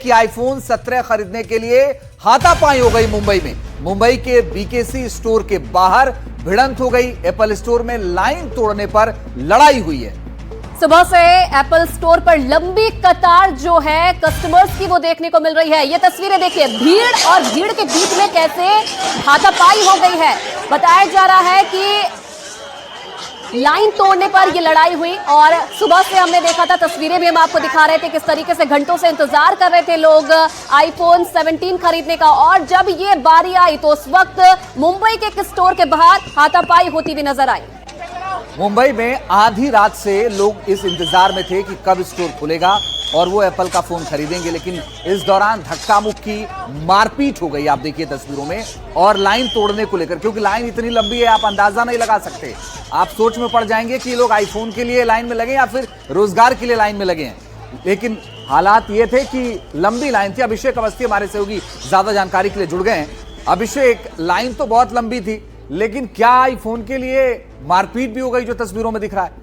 कि आईफोन 17 खरीदने के लिए हाथापाई हो गई मुंबई में। मुंबई के बीकेसी स्टोर के बाहर भिड़ंत हो गई। एप्पल स्टोर में लाइन तोड़ने पर लड़ाई हुई है। सुबह से एप्पल स्टोर पर लंबी कतार जो है कस्टमर्स की वो देखने को मिल रही है। ये तस्वीरें देखिए, भीड़ और भीड़ के बीच में कैसे हाथापाई हो गई है। बताया जा रहा है कि लाइन तोड़ने पर ये लड़ाई हुई और सुबह से हमने देखा था, तस्वीरें भी हम आपको दिखा रहे थे किस तरीके से घंटों से इंतजार कर रहे थे लोग आईफोन 17 खरीदने का। और जब ये बारी आई तो उस वक्त मुंबई के एक स्टोर के बाहर हाथापाई होती हुई नजर आई। मुंबई में आधी रात से लोग इस इंतजार में थे कि कब स्टोर खुलेगा और वो एप्पल का फोन खरीदेंगे, लेकिन इस दौरान धक्का मुक्की मारपीट हो गई। आप देखिए तस्वीरों में, और लाइन तोड़ने को लेकर, क्योंकि लाइन इतनी लंबी है आप अंदाजा नहीं लगा सकते। आप सोच में पड़ जाएंगे कि लोग आईफोन के लिए लाइन में लगे या फिर रोजगार के लिए लाइन में लगे हैं। लेकिन हालात ये थे कि लंबी लाइन थी। अभिषेक अवस्थी हमारे सहयोगी ज्यादा जानकारी के लिए जुड़ गए हैं। अभिषेक, लाइन तो बहुत लंबी थी, लेकिन क्या आईफोन के लिए मारपीट भी हो गई जो तस्वीरों में दिख रहा है?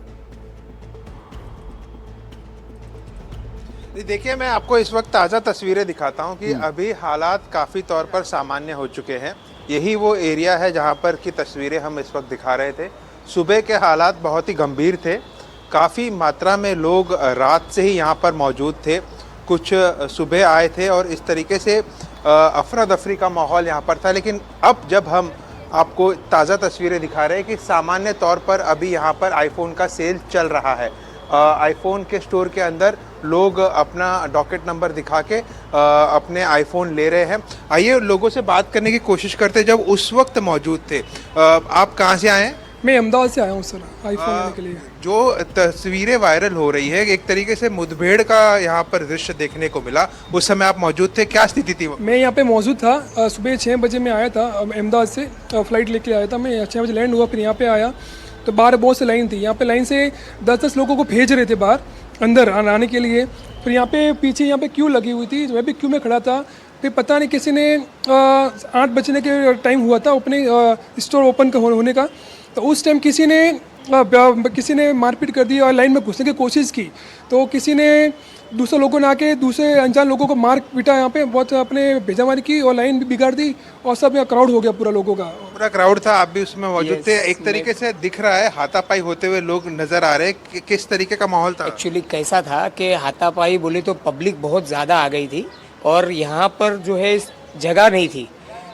देखिए, मैं आपको इस वक्त ताज़ा तस्वीरें दिखाता हूं कि अभी हालात काफ़ी तौर पर सामान्य हो चुके हैं। यही वो एरिया है जहां पर की तस्वीरें हम इस वक्त दिखा रहे थे। सुबह के हालात बहुत ही गंभीर थे। काफ़ी मात्रा में लोग रात से ही यहां पर मौजूद थे। कुछ सुबह आए थे और इस तरीके से अफरा तफरी का माहौल यहाँ पर था। लेकिन अब जब हम आपको ताज़ा तस्वीरें दिखा रहे हैं कि सामान्य तौर पर अभी यहाँ पर आईफोन का सेल चल रहा है। आईफोन के स्टोर के अंदर लोग अपना डॉकेट नंबर दिखा के अपने आईफोन ले रहे हैं। आइए लोगों से बात करने की कोशिश करते जब उस वक्त मौजूद थे। आप कहाँ से आए हैं? मैं अहमदाबाद से आया हूँ सर, आईफोन लेने के लिए। जो तस्वीरें वायरल हो रही है, एक तरीके से मुठभेड़ का यहाँ पर दृश्य देखने को मिला। उस समय आप मौजूद थे, क्या स्थिति थी? मैं यहाँ पे मौजूद था। सुबह 6 बजे मैं आया था अहमदाबाद से, फ्लाइट लेके आया था। मैं 6 बजे लैंड हुआ, फिर यहाँ पे आया तो बाहर बहुत सी लाइन थी। यहाँ पे लाइन से 10-10 लोगों को भेज रहे थे बाहर अंदर आने के लिए। फिर यहाँ पे पीछे यहाँ पे क्यू लगी हुई थी, मैं भी क्यू में खड़ा था। फिर पता नहीं किसी ने 8 बजने के टाइम हुआ था अपने स्टोर ओपन होने का, तो उस टाइम किसी ने मारपीट कर दी और लाइन में घुसने की कोशिश की। तो किसी ने दूसरे लोगों ने आके दूसरे अनजान लोगों को मार पीटा, यहाँ पे बहुत अपने भेजामारी की और लाइन भी बिगाड़ दी और सब यहाँ क्राउड हो गया पूरा लोगों का। पूरा क्राउड था, आप भी उसमें मौजूद थे। एक तरीके से दिख रहा है हाथापाई होते हुए लोग नजर आ रहे हैं। किस तरीके का माहौल था? एक्चुअली कैसा था कि हाथापाई बोले तो पब्लिक बहुत ज़्यादा आ गई थी और यहाँ पर जो है जगह नहीं थी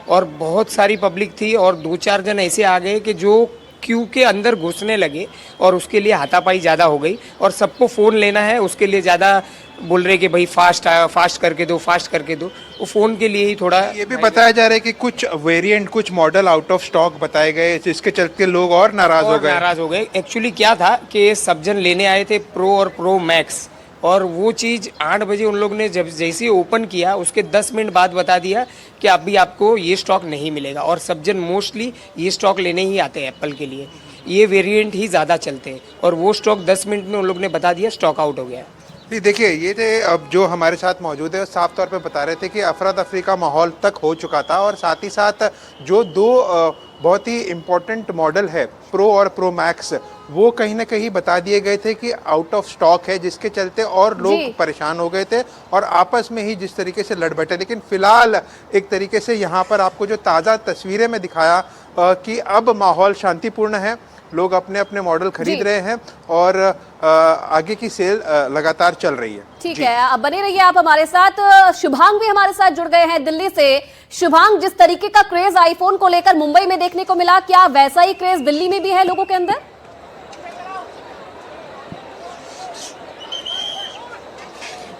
और बहुत सारी पब्लिक थी और 2-4 जन ऐसे आ गए कि जो क्यू के अंदर घुसने लगे और उसके लिए हाथापाई ज़्यादा हो गई। और सबको फ़ोन लेना है, उसके लिए ज़्यादा बोल रहे कि भाई फास्ट करके दो, फास्ट करके दो। वो फ़ोन के लिए ही थोड़ा ये भी बताया जा रहा है कि कुछ वेरिएंट, कुछ मॉडल आउट ऑफ स्टॉक बताए गए, जिसके चलते लोग और नाराज़ हो गए। एक्चुअली क्या था कि सब जन लेने आए थे प्रो और प्रो मैक्स, और वो चीज़ 8 बजे उन लोग ने जब जैसे ओपन किया उसके 10 मिनट बाद बता दिया कि अभी आपको ये स्टॉक नहीं मिलेगा। और सब जन मोस्टली ये स्टॉक लेने ही आते हैं एप्पल के लिए, ये वेरिएंट ही ज़्यादा चलते हैं और वो स्टॉक 10 मिनट में उन लोग ने बता दिया स्टॉक आउट हो गया। देखिए, ये थे अब जो हमारे साथ मौजूद है, साफ तौर पे बता रहे थे कि अफरा तफरी का माहौल तक हो चुका था और साथ ही साथ जो दो बहुत ही इम्पोर्टेंट मॉडल है प्रो और प्रो मैक्स, वो कहीं ना कहीं बता दिए गए थे कि आउट ऑफ स्टॉक है, जिसके चलते और लोग परेशान हो गए थे और आपस में ही जिस तरीके से लड़ बैठे। लेकिन फिलहाल एक तरीके से यहाँ पर आपको जो ताज़ा तस्वीरें में दिखाया कि अब माहौल शांतिपूर्ण है, लोग अपने अपने मॉडल खरीद रहे हैं और आगे की सेल लगातार चल रही है। ठीक है, अब बने रहिए आप हमारे साथ। शुभांग भी हमारे साथ जुड़ गए हैं दिल्ली से। शुभांग, जिस तरीके का क्रेज आईफोन को लेकर मुंबई में देखने को मिला, क्या वैसा ही क्रेज दिल्ली में भी है लोगों के अंदर?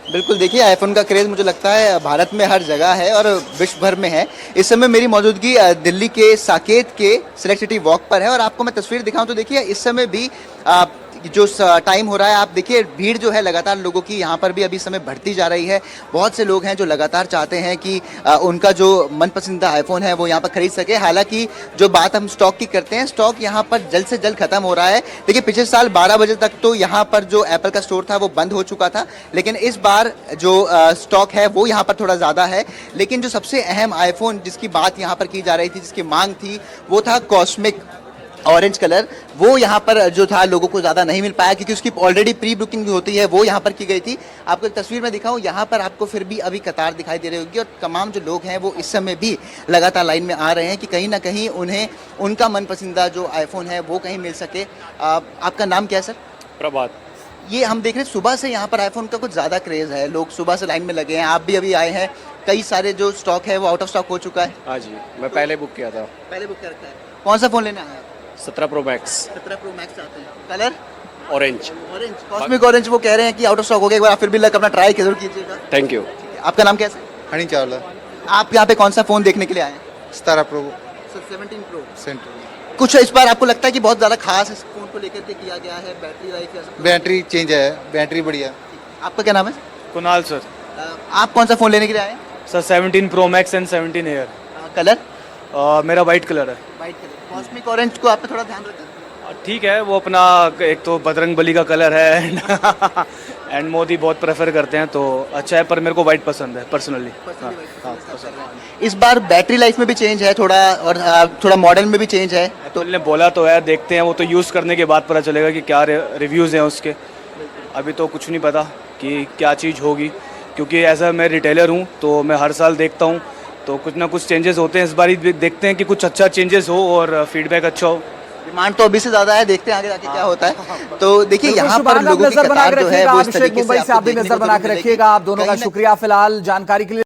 बिल्कुल, देखिए आईफोन का क्रेज़ मुझे लगता है भारत में हर जगह है और विश्व भर में है। इस समय मेरी मौजूदगी दिल्ली के साकेत के सिलेक्ट सिटी वॉक पर है और आपको मैं तस्वीर दिखाऊं तो देखिए इस समय भी जो टाइम हो रहा है, आप देखिए भीड़ जो है लगातार लोगों की यहाँ पर भी अभी समय बढ़ती जा रही है। बहुत से लोग हैं जो लगातार चाहते हैं कि उनका जो मनपसंदीदा आईफोन है वो यहाँ पर खरीद सके। हालांकि जो बात हम स्टॉक की करते हैं, स्टॉक यहाँ पर जल्द से जल्द खत्म हो रहा है। देखिए पिछले साल 12 बजे तक तो यहाँ पर जो एप्पल का स्टोर था वो बंद हो चुका था, लेकिन इस बार जो स्टॉक है वो यहाँ पर थोड़ा ज़्यादा है। लेकिन जो सबसे अहम आईफोन जिसकी बात यहाँ पर की जा रही थी, जिसकी मांग थी, वो था कॉस्मिक। ऑरेंज कलर, वो यहाँ पर जो था लोगों को ज़्यादा नहीं मिल पाया क्योंकि उसकी ऑलरेडी प्री बुकिंग जो होती है वो यहाँ पर की गई थी। आपको एक तस्वीर में दिखाऊं, यहाँ पर आपको फिर भी अभी कतार दिखाई दे रही होगी और तमाम जो लोग हैं वो इस समय भी लगातार लाइन में आ रहे हैं कि कहीं ना कहीं उन्हें उनका मनपसंदीदा जो आईफोन है वो कहीं मिल सके। आपका नाम क्या है सर? प्रभात। ये हम देख रहे हैं सुबह से यहाँ पर आईफोन का कुछ ज़्यादा क्रेज़ है, लोग सुबह से लाइन में लगे हैं, आप भी अभी आए हैं, कई सारे जो स्टॉक है वो आउट ऑफ स्टॉक हो चुका है। हाँ जी, मैं पहले बुक किया था। पहले बुक कर रखा है। कौन सा फ़ोन लेने आए हैं? 17 प्रो मैक्स। 17 प्रो मैक्स आते हैं। Colour orange. Orange, cosmic orange. वो कह रहे हैं कि आउट ऑफ स्टॉक हो गया, एक बार आप फिर भी लग अपना ट्राई जरूर कीजिएगा। Thank you. आपका नाम कैसे? हनी चावला। आप यहाँ पे कौन सा फ़ोन देखने के लिए आए हैं? 17 प्रो 17 प्रो। सेंटर। कुछ इस बार आपको लगता है कि बहुत ज़्यादा खास इस फ़ोन को लेकर के किया गया है, बैटरी लाइफ या सब? बैटरी चेंज है, बैटरी बढ़िया। आपका क्या नाम है? कुणाल सर। आप कौन सा फ़ोन लेने के लिए आए हैं? Sir 17 pro max and 17 air. Colour मेरा वाइट कलर है। White colour. कॉस्मिक ऑरेंज को आपने थोड़ा ध्यान रखा? ठीक है, वो अपना एक तो बजरंग बली का कलर है एंड मोदी बहुत प्रेफर करते हैं तो अच्छा है, पर मेरे को वाइट पसंद है पर्सनली। इस बार बैटरी लाइफ में भी चेंज है थोड़ा और थोड़ा मॉडल में भी चेंज है तो ने बोला तो है, देखते हैं, वो तो यूज़ करने के बाद पता चलेगा कि क्या रिव्यूज़ हैं उसके। अभी तो कुछ नहीं पता कि क्या चीज़ होगी, क्योंकि ऐसा मैं रिटेलर हूँ तो मैं हर साल देखता हूँ तो कुछ ना कुछ चेंजेस होते हैं। इस बार देखते हैं कि कुछ अच्छा चेंजेस हो और फीडबैक अच्छा हो। डिमांड तो अभी से ज्यादा है, देखते हैं आगे जाके क्या होता है। तो देखिए बिल्कुल यहाँ पर शुभांग, आप लोगों की नजर बना के कतार जो है रखिएगा। वो इस अभिषेक तरीके से मुंबई से आप भी आपको नजर देखने को बना के मिलेगी। रखिएगा। आप दोनों का कहीं ना- शुक्रिया फिलहाल जानकारी के लिए।